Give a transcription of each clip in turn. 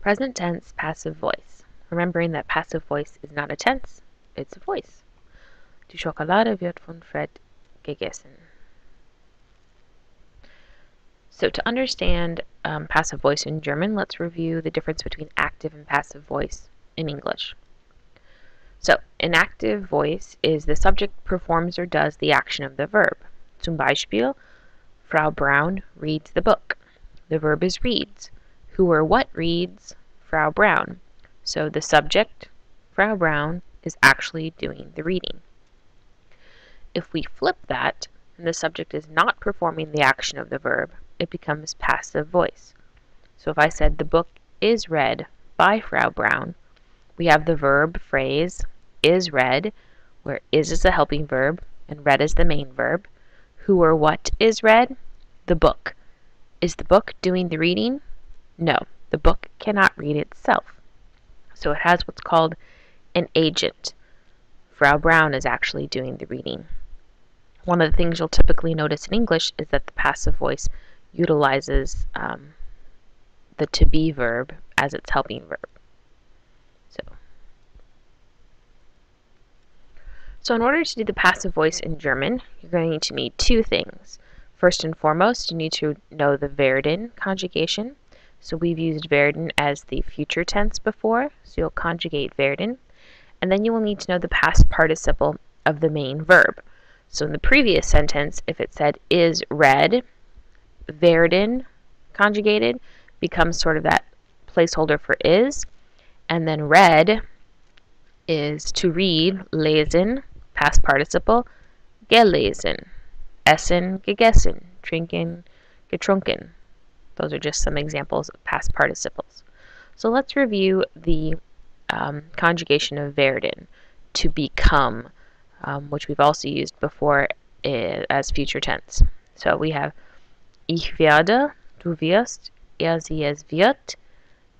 Present tense passive voice. Remembering that passive voice is not a tense, it's a voice. Die Schokolade wird von Fred gegessen. So to understand passive voice in German, let's review the difference between active and passive voice in English. So an active voice is the subject performs or does the action of the verb. Zum Beispiel, Frau Braun reads the book. The verb is reads. Who or what reads? Frau Braun. So the subject, Frau Braun, is actually doing the reading. If we flip that, and the subject is not performing the action of the verb, it becomes passive voice. So if I said the book is read by Frau Braun, we have the verb phrase is read, where is a helping verb and read is the main verb. Who or what is read? The book. Is the book doing the reading? No, the book cannot read itself. So it has what's called an agent. Frau Braun is actually doing the reading. One of the things you'll typically notice in English is that the passive voice utilizes the to be verb as its helping verb. So in order to do the passive voice in German, you're going to need two things. First and foremost, you need to know the werden conjugation. So we've used werden as the future tense before, so you'll conjugate werden. And then you will need to know the past participle of the main verb. So in the previous sentence, if it said is read, werden conjugated becomes sort of that placeholder for is. And then read is to read, lesen, past participle, gelesen, essen, gegessen, trinken, getrunken. Those are just some examples of past participles. So let's review the conjugation of werden, to become, which we've also used before as future tense. So we have ich werde, du wirst, sie es wird,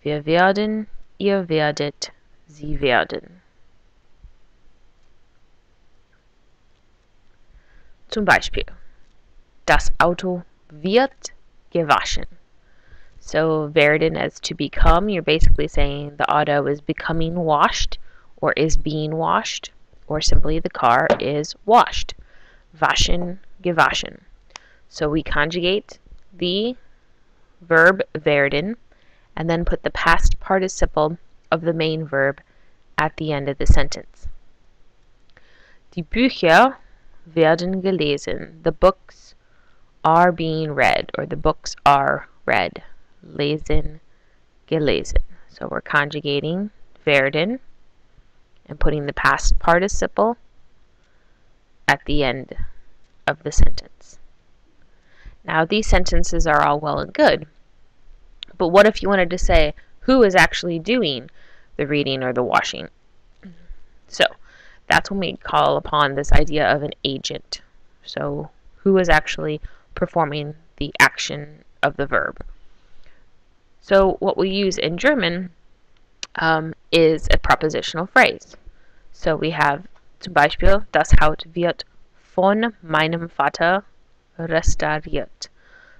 wir werden, ihr werdet, sie werden. Zum Beispiel, das Auto wird gewaschen. So werden as to become, you're basically saying the auto is becoming washed or is being washed, or simply the car is washed. Waschen, gewaschen. So we conjugate the verb werden and then put the past participle of the main verb at the end of the sentence. Die Bücher werden gelesen. The books are being read, or the books are read. Lesen, gelesen. So we're conjugating werden and putting the past participle at the end of the sentence. Now these sentences are all well and good, but what if you wanted to say who is actually doing the reading or the washing? So that's when we call upon this idea of an agent. So who is actually performing the action of the verb? So what we use in German is a prepositional phrase. So we have zum Beispiel, das Haus wird von meinem Vater restauriert.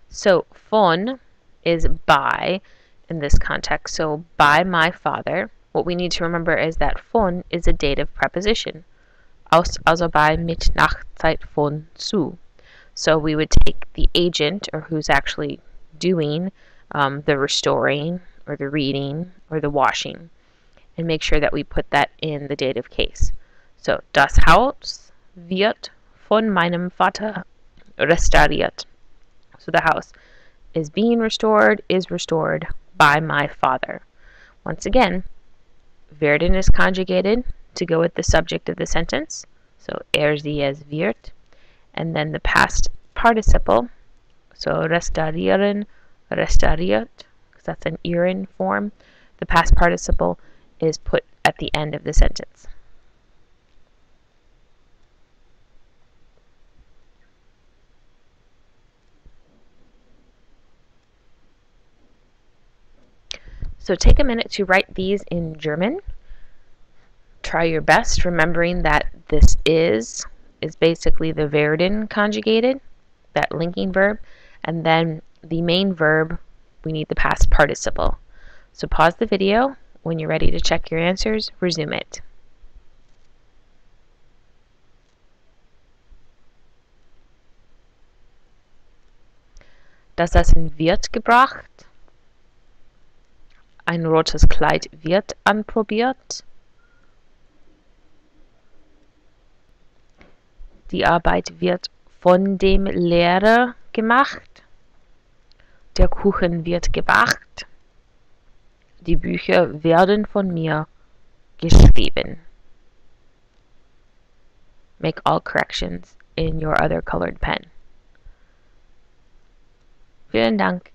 So von is by in this context. So by my father. What we need to remember is that von is a dative preposition. Also bei mit Nachtzeit von zu. So we would take the agent, or who's actually doing the restoring, or the reading, or the washing, and make sure that we put that in the dative case. So das Haus wird von meinem Vater restauriert. So the house is being restored, is restored by my father. Once again, werden is conjugated to go with the subject of the sentence. So sie es wird. And then the past participle. So restaurieren, restauriert, because that's an ieren form. The past participle is put at the end of the sentence. So take a minute to write these in German. Try your best, remembering that this is basically the werden conjugated, that linking verb, and then the main verb, we need the past participle. So pause the video. When you're ready to check your answers, resume it. Das Essen wird gebracht. Ein rotes Kleid wird anprobiert. Die Arbeit wird von dem Lehrer gemacht. Der Kuchen wird gebacken. Die Bücher werden von mir geschrieben. Make all corrections in your other colored pen. Vielen Dank.